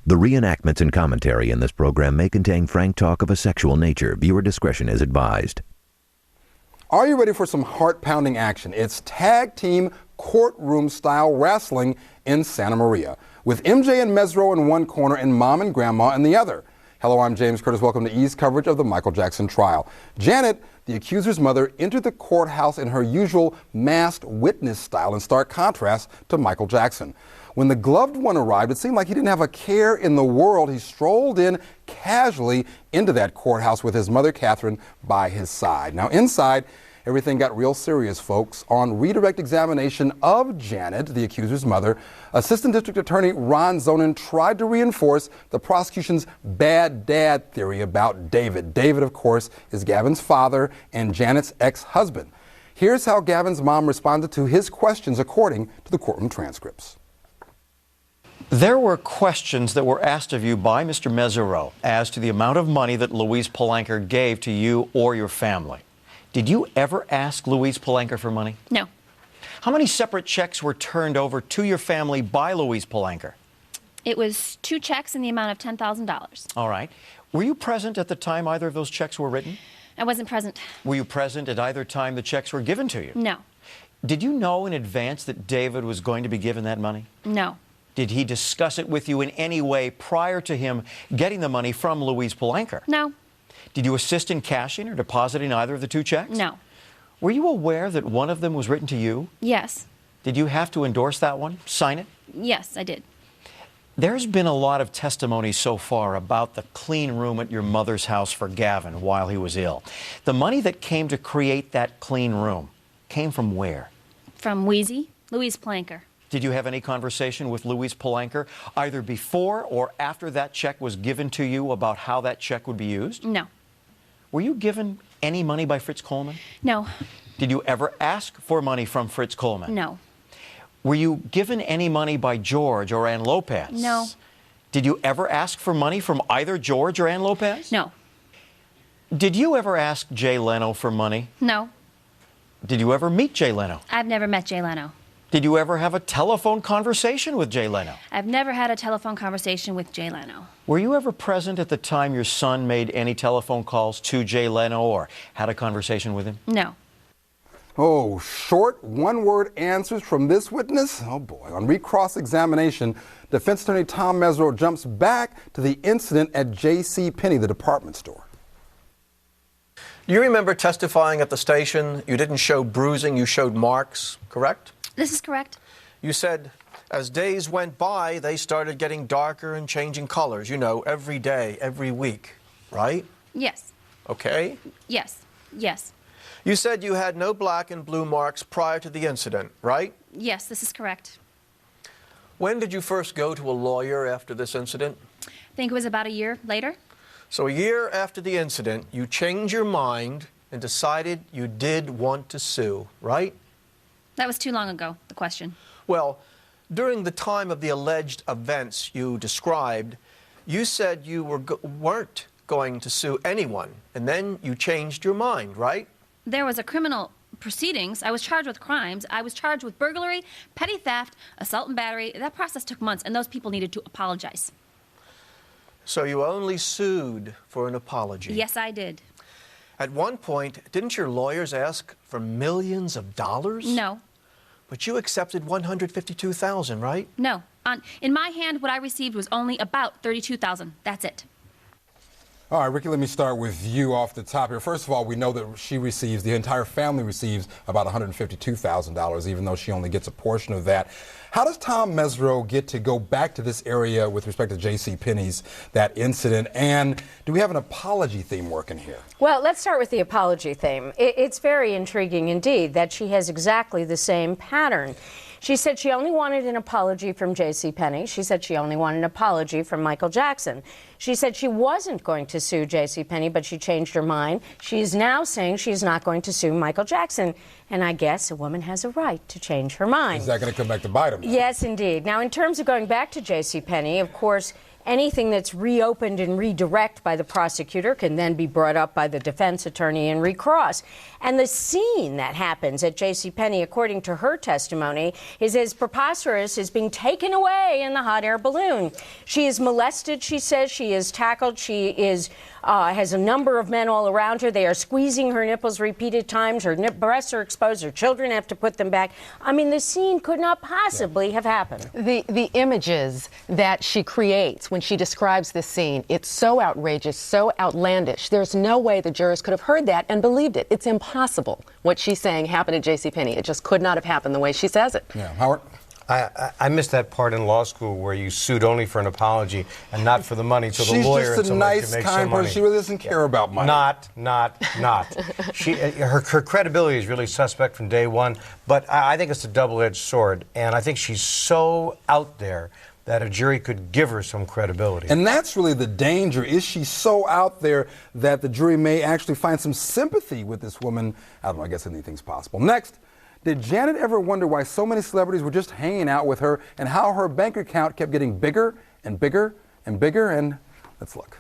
The reenactments and commentary in this program may contain frank talk of a sexual nature. Viewer discretion is advised. Are you ready for some heart-pounding action? It's tag team courtroom-style wrestling in Santa Maria, with MJ and Mesro in one corner and Mom and Grandma in the other. Hello, I'm James Curtis. Welcome to E's coverage of the Michael Jackson trial. Janet, the accuser's mother, entered the courthouse in her usual masked witness style in stark contrast to Michael Jackson. When the gloved one arrived, it seemed like he didn't have a care in the world. He strolled in casually into that courthouse with his mother, Catherine, by his side. Now, inside, everything got real serious, folks. On redirect examination of Janet, the accuser's mother, Assistant District Attorney Ron Zonin tried to reinforce the prosecution's bad dad theory about David. David, of course, is Gavin's father and Janet's ex-husband. Here's how Gavin's mom responded to his questions according to the courtroom transcripts. There were questions that were asked of you by Mr. Mesereau as to the amount of money that Louise Palanker gave to you or your family. Did you ever ask Louise Palanker for money? No. How many separate checks were turned over to your family by Louise Palanker? It was 2 checks in the amount of $10,000. All right. Were you present at the time either of those checks were written? I wasn't present. Were you present at either time the checks were given to you? No. Did you know in advance that David was going to be given that money? No. Did he discuss it with you in any way prior to him getting the money from Louise Palanker? No. Did you assist in cashing or depositing either of the 2 checks? No. Were you aware that one of them was written to you? Yes. Did you have to endorse that one, sign it? Yes, I did. There's been a lot of testimony so far about the clean room at your mother's house for Gavin while he was ill. The money that came to create that clean room came from where? From Louise Palanker. Did you have any conversation with Louise Palanker either before or after that check was given to you about how that check would be used? No. Were you given any money by Fritz Coleman? No. Did you ever ask for money from Fritz Coleman? No. Were you given any money by George or Ann Lopez? No. Did you ever ask for money from either George or Ann Lopez? No. Did you ever ask Jay Leno for money? No. Did you ever meet Jay Leno? I've never met Jay Leno. Did you ever have a telephone conversation with Jay Leno? I've never had a telephone conversation with Jay Leno. Were you ever present at the time your son made any telephone calls to Jay Leno or had a conversation with him? No. Oh, short one-word answers from this witness? Oh boy. On recross-examination, defense attorney Tom Mesereau jumps back to the incident at J.C. Penney, the department store. Do you remember testifying at the station? You didn't show bruising, you showed marks, correct? This is correct. You said as days went by, they started getting darker and changing colors, you know, every day, every week, right? Yes. Okay. Yes. Yes. You said you had no black and blue marks prior to the incident, right? Yes, this is correct. When did you first go to a lawyer after this incident? I think it was about a year later. So a year after the incident, you changed your mind and decided you did want to sue, right? That was too long ago, the question. Well, during the time of the alleged events you described, you said you weren't going to sue anyone, and then you changed your mind, right? There was a criminal proceedings. I was charged with crimes. I was charged with burglary, petty theft, assault and battery. That process took months, and those people needed to apologize. So you only sued for an apology? Yes, I did. At one point, didn't your lawyers ask for millions of dollars? No. But you accepted $152,000, right? No. In my hand, what I received was only about $32,000. That's it. All right, Ricky, let me start with you off the top here. First of all, we know that the entire family receives about $152,000, even though she only gets a portion of that. How does Tom Mesereau get to go back to this area with respect to J.C. Penney's, that incident? And do we have an apology theme working here? Well, let's start with the apology theme. It's very intriguing indeed that she has exactly the same pattern. She said she only wanted an apology from J.C. Penney. She said she only wanted an apology from Michael Jackson. She said she wasn't going to sue J.C. Penney, but she changed her mind. She is now saying she's not going to sue Michael Jackson. And I guess a woman has a right to change her mind. Is that going to come back to bite him? Yes, indeed. Now, in terms of going back to J.C. Penney, of course, Anything that's reopened and redirect by the prosecutor can then be brought up by the defense attorney and recross. And the scene that happens at JCPenney, according to her testimony, is as preposterous as being taken away in the hot air balloon. She is molested, she says. She is tackled. She is has a number of men all around her. They are squeezing her nipples repeated times. Her breasts are exposed. Her children have to put them back. I mean, the scene could not possibly have happened. The images that she creates when she describes this scene, it's so outrageous, so outlandish. There's no way the jurors could have heard that and believed it. It's impossible what she's saying happened at JCPenney. It just could not have happened the way she says it. Yeah, Howard? I missed that part in law school where you sued only for an apology and not for the money. So the lawyer She's just a nice, kind person. She really doesn't care about money. Not. Her credibility is really suspect from day one, but I think it's a double-edged sword, and I think she's so out there that a jury could give her some credibility. And that's really the danger. Is she so out there that the jury may actually find some sympathy with this woman? I don't know, I guess anything's possible. Next, did Janet ever wonder why so many celebrities were just hanging out with her and how her bank account kept getting bigger and bigger and bigger? And let's look.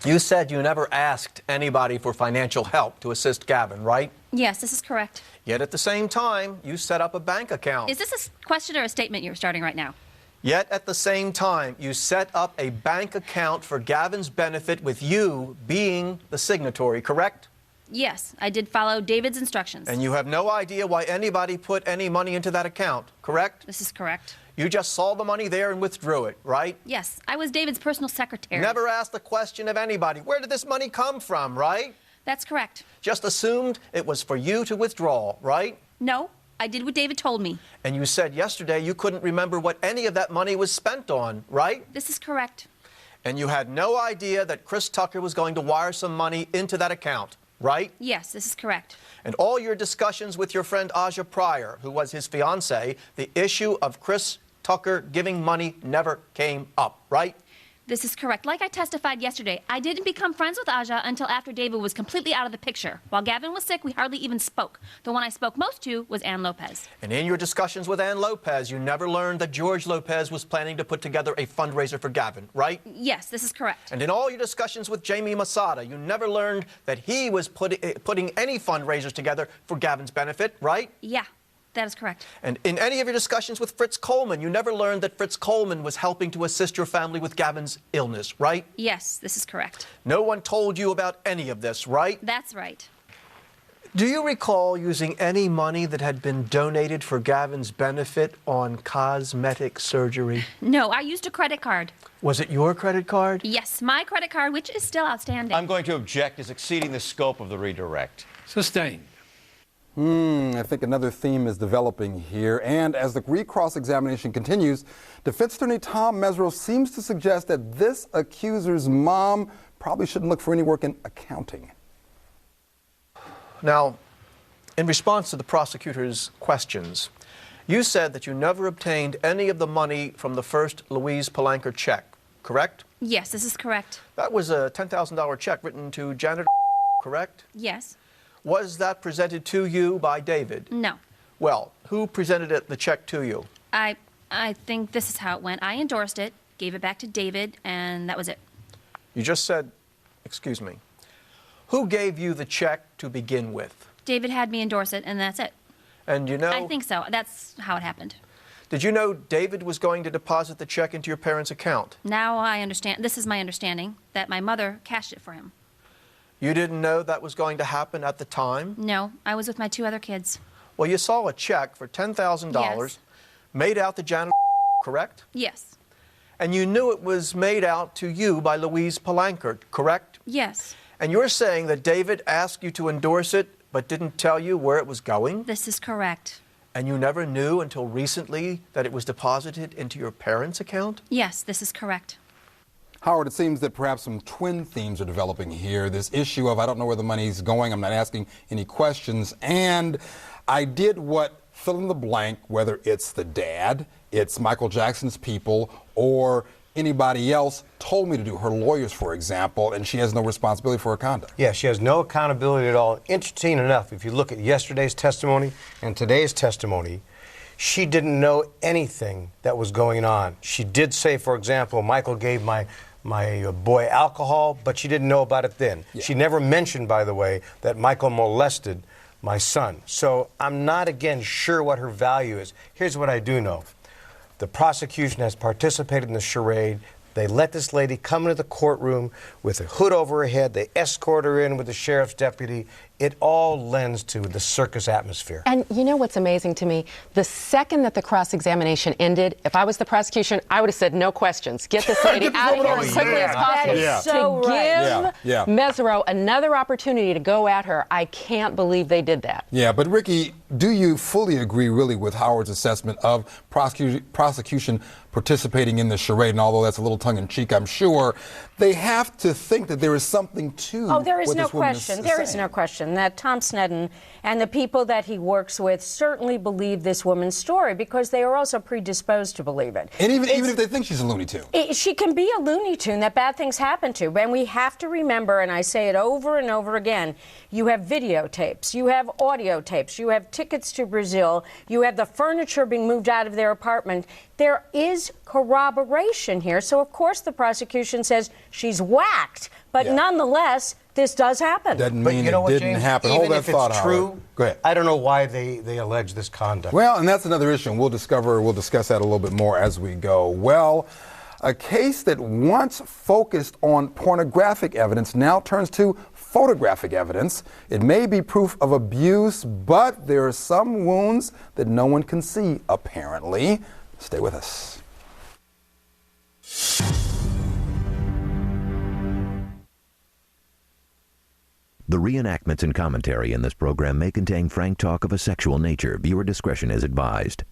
You said you never asked anybody for financial help to assist Gavin, right? Yes, this is correct. Yet at the same time, you set up a bank account. Is this a question or a statement you're starting right now? Yet at the same time, you set up a bank account for Gavin's benefit with you being the signatory, correct? Yes, I did follow David's instructions. And you have no idea why anybody put any money into that account, correct? This is correct. You just saw the money there and withdrew it, right? Yes, I was David's personal secretary. Never asked the question of anybody, where did this money come from, right? That's correct. Just assumed it was for you to withdraw, right? No, I did what David told me. And you said yesterday you couldn't remember what any of that money was spent on, right? This is correct. And you had no idea that Chris Tucker was going to wire some money into that account, right? Yes, this is correct. And all your discussions with your friend Aja Pryor, who was his fiancée, the issue of Chris Tucker giving money never came up, right? This is correct. Like I testified yesterday, I didn't become friends with Aja until after David was completely out of the picture. While Gavin was sick, we hardly even spoke. The one I spoke most to was Ann Lopez. And in your discussions with Ann Lopez, you never learned that George Lopez was planning to put together a fundraiser for Gavin, right? Yes, this is correct. And in all your discussions with Jamie Masada, you never learned that he was putting any fundraisers together for Gavin's benefit, right? Yeah. That is correct. And in any of your discussions with Fritz Coleman, you never learned that Fritz Coleman was helping to assist your family with Gavin's illness, right? Yes, this is correct. No one told you about any of this, right? That's right. Do you recall using any money that had been donated for Gavin's benefit on cosmetic surgery? No, I used a credit card. Was it your credit card? Yes, my credit card, which is still outstanding. I'm going to object as exceeding the scope of the redirect. Sustained. I think another theme is developing here. And as the recross examination continues, defense attorney Tom Mesereau seems to suggest that this accuser's mom probably shouldn't look for any work in accounting. Now, in response to the prosecutor's questions, you said that you never obtained any of the money from the first Louise Palanker check, correct? Yes, this is correct. That was a $10,000 check written to Janet, correct? Yes. Was that presented to you by David? No. Well, who presented the check to you? I think this is how it went. I endorsed it, gave it back to David, and that was it. You just said, excuse me, who gave you the check to begin with? David had me endorse it, and that's it. And you know... I think so. That's how it happened. Did you know David was going to deposit the check into your parents' account? Now I understand. This is my understanding, that my mother cashed it for him. You didn't know that was going to happen at the time? No, I was with my two other kids. Well, you saw a check for $10,000 Yes. made out to Janet, correct? Yes. And you knew it was made out to you by Louise Palanker, correct? Yes. And you're saying that David asked you to endorse it but didn't tell you where it was going? This is correct. And you never knew until recently that it was deposited into your parents' account? Yes, this is correct. Howard, it seems that perhaps some twin themes are developing here. This issue of I don't know where the money's going, I'm not asking any questions, and I did what fill in the blank, whether it's the dad, it's Michael Jackson's people, or anybody else told me to do, her lawyers, for example, and she has no responsibility for her conduct. Yeah, she has no accountability at all. Interesting enough, if you look at yesterday's testimony and today's testimony, She didn't know anything that was going on. She did say, for example, Michael gave my boy alcohol, but she didn't know about it then. Yeah. She never mentioned, by the way, that Michael molested my son. So I'm not, again, sure what her value is. Here's what I do know. The prosecution has participated in the charade. They let this lady come into the courtroom with a hood over her head. They escort her in with the sheriff's deputy. It all lends to the circus atmosphere. And you know what's amazing to me? The second that the cross-examination ended, if I was the prosecution, I would have said no questions. Get this lady out of here as quickly as possible. That is so right. Give Mesereau another opportunity to go at her. I can't believe they did that. Yeah, but Ricky, do you fully agree really with Howard's assessment of prosecution participating in the charade? And although that's a little tongue-in-cheek, I'm sure, they have to think that there is something to Oh, there is what no this woman question. is There is saying. no question that Tom Sneddon and the people that he works with certainly believe this woman's story because they are also predisposed to believe it. And even if they think she's a Looney Tune. She can be a Looney Tune that bad things happen to. And we have to remember, and I say it over and over again, you have videotapes, you have audio tapes, you have tickets to Brazil, you have the furniture being moved out of their apartment. There is corroboration here. So, of course, the prosecution says she's whacked. But nonetheless, this does happen. Doesn't But mean you know it what, didn't James? happen. Even Hold that if thought, it's Howard. true, Go ahead. I don't know why they allege this conduct. Well, and that's another issue. And we'll discuss that a little bit more as we go. Well, a case that once focused on pornographic evidence now turns to photographic evidence. It may be proof of abuse, but there are some wounds that no one can see, apparently. Stay with us. The reenactments and commentary in this program may contain frank talk of a sexual nature. Viewer discretion is advised.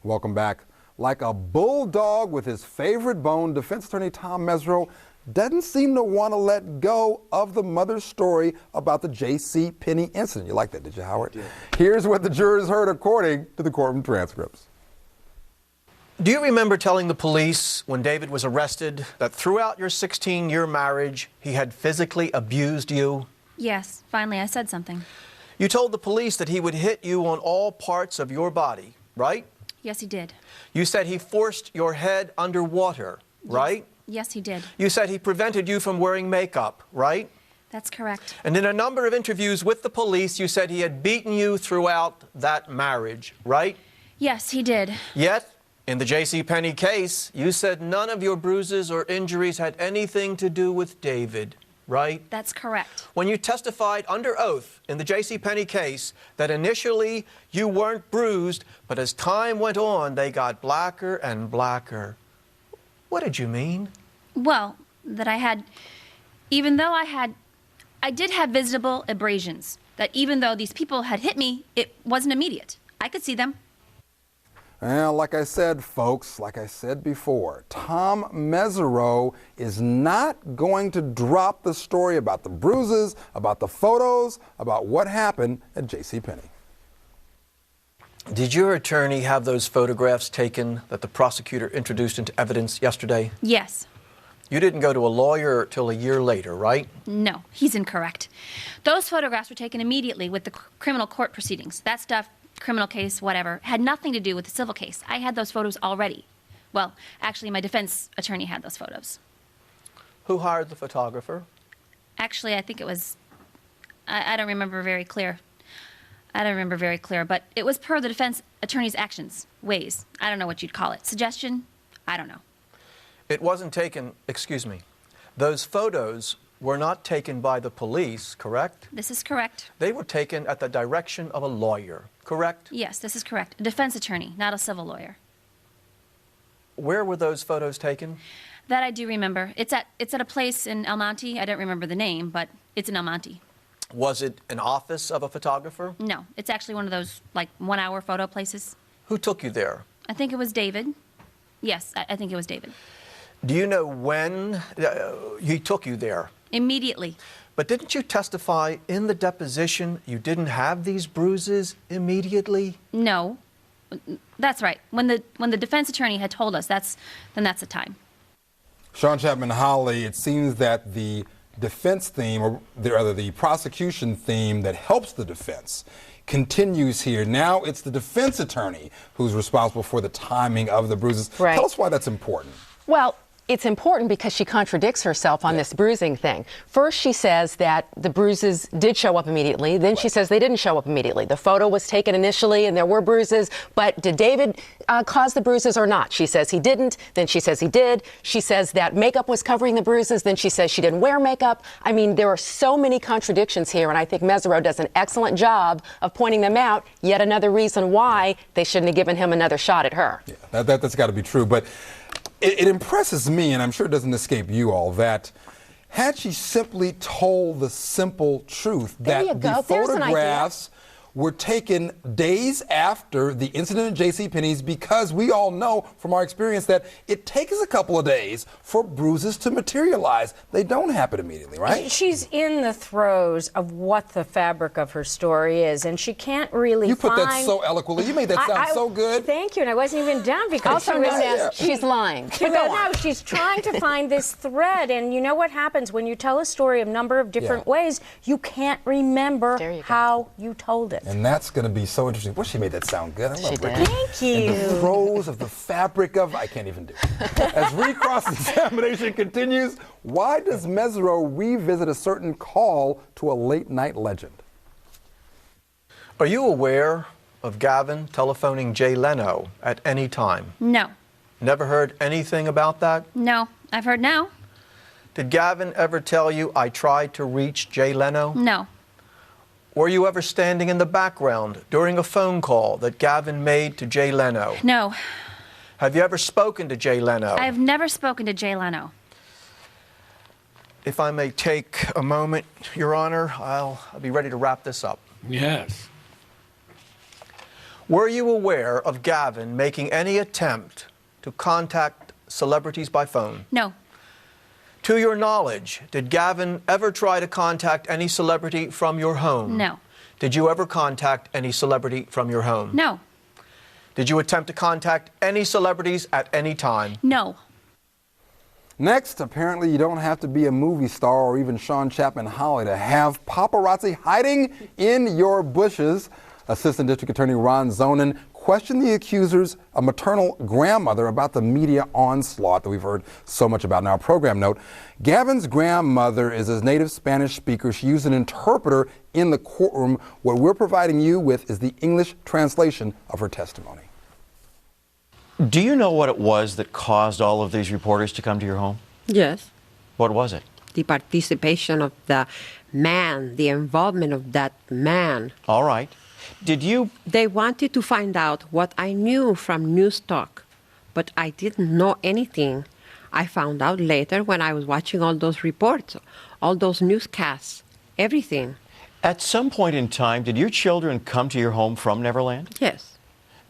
Welcome back. Like a bulldog with his favorite bone, defense attorney Tom Mesereau doesn't seem to want to let go of the mother's story about the J.C. Penney incident. You like that, did you, Howard? Yeah. Here's what the jurors heard according to the courtroom transcripts. Do you remember telling the police when David was arrested that throughout your 16-year marriage, he had physically abused you? Yes, finally I said something. You told the police that he would hit you on all parts of your body, right? Yes, he did. You said he forced your head underwater, right? Yes, he did. You said he prevented you from wearing makeup, right? That's correct. And in a number of interviews with the police, you said he had beaten you throughout that marriage, right? Yes, he did. Yet, in the J.C. Penney case, you said none of your bruises or injuries had anything to do with David, right? That's correct. When you testified under oath in the J.C. Penney case that initially you weren't bruised, but as time went on, they got blacker and blacker. What did you mean? Well, that I had, even though I did have visible abrasions, that even though these people had hit me, it wasn't immediate. I could see them. Well, like I said, folks, like I said before, Tom Mesereau is not going to drop the story about the bruises, about the photos, about what happened at J.C. Penney. Did your attorney have those photographs taken that the prosecutor introduced into evidence yesterday? Yes. You didn't go to a lawyer till a year later, right? No, he's incorrect. Those photographs were taken immediately with the criminal court proceedings. That stuff, criminal case, whatever, had nothing to do with the civil case. I had those photos already. Well, actually, my defense attorney had those photos. Who hired the photographer? Actually, I think it was, I don't remember very clear. I don't remember very clear, but it was per the defense attorney's actions, ways. I don't know what you'd call it. Suggestion? I don't know. It wasn't taken, excuse me, those photos were not taken by the police, correct? This is correct. They were taken at the direction of a lawyer, correct? Yes, this is correct. A defense attorney, not a civil lawyer. Where were those photos taken? That I do remember. It's at a place in El Monte. I don't remember the name, but it's in El Monte. Was it an office of a photographer? No, it's actually one of those, like, 1-hour photo places. Who took you there? I think it was David. Yes, I think it was David. Do you know when he took you there? Immediately. But didn't you testify in the deposition you didn't have these bruises immediately? No. That's right. When the defense attorney had told us, that's the time. Sean Chapman Holly, it seems that the defense theme, or rather the prosecution theme that helps the defense, continues here. Now it's the defense attorney who's responsible for the timing of the bruises. Right. Tell us why that's important. Well, it's important because she contradicts herself on this bruising thing. First, she says that the bruises did show up immediately. Then she says they didn't show up immediately. The photo was taken initially and there were bruises, but did David cause the bruises or not? She says he didn't. Then she says he did. She says that makeup was covering the bruises. Then she says she didn't wear makeup. I mean, there are so many contradictions here, and I think Mesereau does an excellent job of pointing them out. Yet another reason why they shouldn't have given him another shot at her. Yeah, that's got to be true. But it impresses me, and I'm sure it doesn't escape you all, that had she simply told the simple truth that the photographs were taken days after the incident at JCPenney's, because we all know from our experience that it takes a couple of days for bruises to materialize. They don't happen immediately, right? She's in the throes of what the fabric of her story is, and she can't really You put that so eloquently. You made that sound so good. Thank you, and I wasn't even done because Also known as she's lying. But no, she's trying to find this thread, and you know what happens when you tell a story a number of different ways, you can't remember how you told it. And that's going to be so interesting. Well, she made that sound good. I love She Ricky. did. Thank you. In the throes of the fabric of, I can't even do it. As recross-examination continues, why does Mesereau revisit a certain call to a late-night legend? Are you aware of Gavin telephoning Jay Leno at any time? No. Never heard anything about that? No. I've heard no. Did Gavin ever tell you, I tried to reach Jay Leno? No. Were you ever standing in the background during a phone call that Gavin made to Jay Leno? No. Have you ever spoken to Jay Leno? I have never spoken to Jay Leno. If I may take a moment, Your Honor, I'll be ready to wrap this up. Yes. Were you aware of Gavin making any attempt to contact celebrities by phone? No. To your knowledge, did Gavin ever try to contact any celebrity from your home? No. Did you ever contact any celebrity from your home? No. Did you attempt to contact any celebrities at any time? No. Next, apparently you don't have to be a movie star or even Sean Chapman Holly to have paparazzi hiding in your bushes. Assistant District Attorney Ron Zonin questioned the accuser's maternal grandmother about the media onslaught that we've heard so much about. Now, program note, Gavin's grandmother is a native Spanish speaker. She used an interpreter in the courtroom. What we're providing you with is the English translation of her testimony. Do you know what it was that caused all of these reporters to come to your home? Yes. What was it? The participation of the man, the involvement of that man. All right. Did you? They wanted to find out what I knew from news talk, but I didn't know anything. I found out later when I was watching all those reports, all those newscasts, everything. At some point in time, did your children come to your home from Neverland? Yes.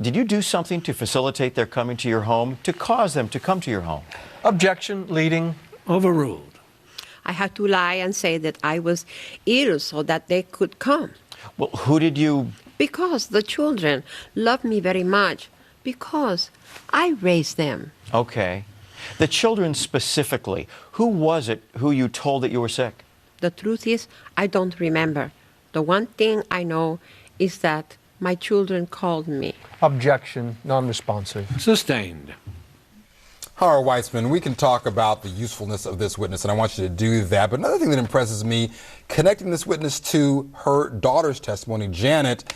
Did you do something to facilitate their coming to your home, to cause them to come to your home? Objection, leading. Overruled. I had to lie and say that I was ill so that they could come. Well, who did you? Because the children love me very much, because I raised them. Okay. The children specifically, who was it who you told that you were sick? The truth is, I don't remember. The one thing I know is that my children called me. Objection, non-responsive. Sustained. Howard Weitzman, we can talk about the usefulness of this witness, and I want you to do that. But another thing that impresses me, connecting this witness to her daughter's testimony, Janet,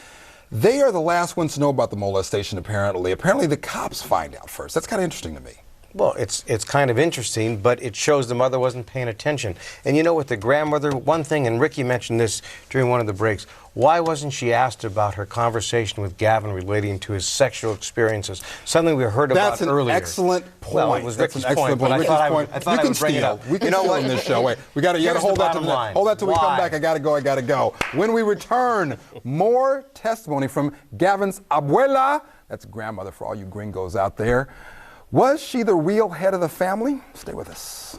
they are the last ones to know about the molestation, apparently. Apparently the cops find out first. That's kind of interesting to me. Well, it's kind of interesting, but it shows the mother wasn't paying attention. And you know, with the grandmother, one thing, and Ricky mentioned this during one of the breaks, why wasn't she asked about her conversation with Gavin relating to his sexual experiences? Something we heard about earlier. That's an excellent point. Well, it was That's Ricky's an excellent point, but point. I Ricky's thought I would bring it up. We can steal in this show. Wait, you got to hold that till we come back. I got to go. When we return, more testimony from Gavin's abuela. That's grandmother for all you gringos out there. Was she the real head of the family? Stay with us.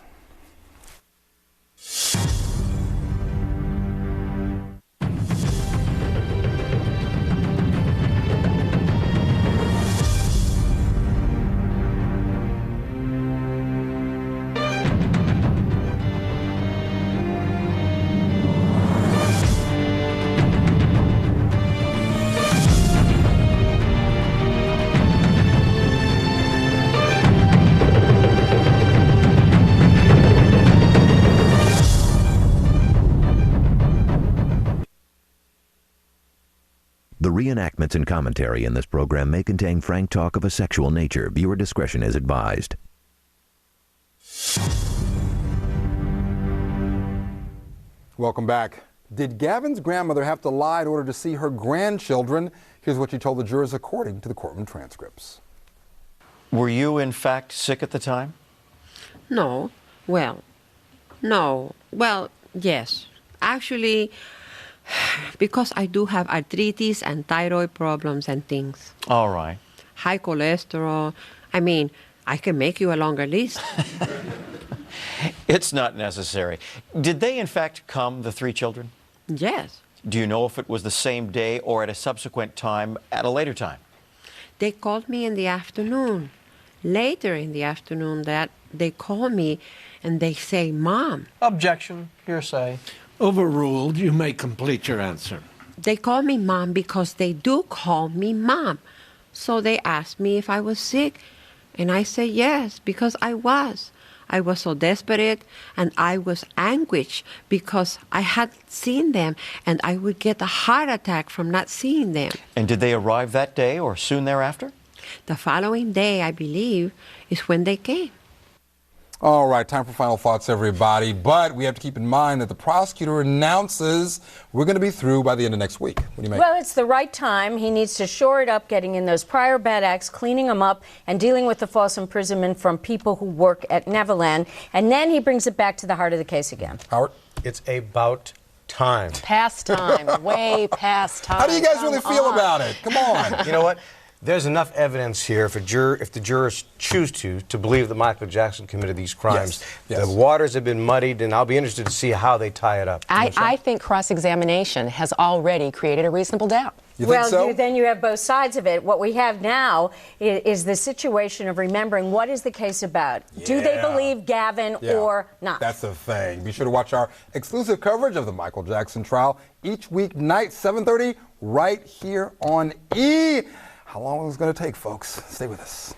Reenactments and commentary in this program may contain frank talk of a sexual nature. Viewer discretion is advised. Welcome back. Did Gavin's grandmother have to lie in order to see her grandchildren? Here's what she told the jurors according to the courtroom transcripts. Were you, in fact, sick at the time? No. Well, no. Well, yes. Actually, because I do have arthritis and thyroid problems and things. All right. High cholesterol. I mean, I can make you a longer list. It's not necessary. Did they, in fact, come, the 3 children? Yes. Do you know if it was the same day or at a subsequent time, at a later time? They called me in the afternoon. Later in the afternoon, that they call me and they say, Mom. Objection. Hearsay. Overruled. You may complete your answer. They call me Mom because they do call me Mom. So they asked me if I was sick. And I said yes, because I was. I was so desperate and I was anguished because I had seen them and I would get a heart attack from not seeing them. And did they arrive that day or soon thereafter? The following day, I believe, is when they came. All right, time for final thoughts, everybody. But we have to keep in mind that the prosecutor announces we're going to be through by the end of next week. What do you make? Well, it's the right time. He needs to shore it up, getting in those prior bad acts, cleaning them up, and dealing with the false imprisonment from people who work at Neverland. And then he brings it back to the heart of the case again. Howard? It's about time. Past time, way past time. How do you guys really feel about it? Come on. You know what? There's enough evidence here if the jurors choose to believe that Michael Jackson committed these crimes. Yes. The waters have been muddied, and I'll be interested to see how they tie it up. I think cross-examination has already created a reasonable doubt. You think so? Then you have both sides of it. What we have now is the situation of remembering what is the case about. Do they believe Gavin or not? That's the thing. Be sure to watch our exclusive coverage of the Michael Jackson trial each weeknight, 7:30, right here on E! How long is it going to take, folks? Stay with us.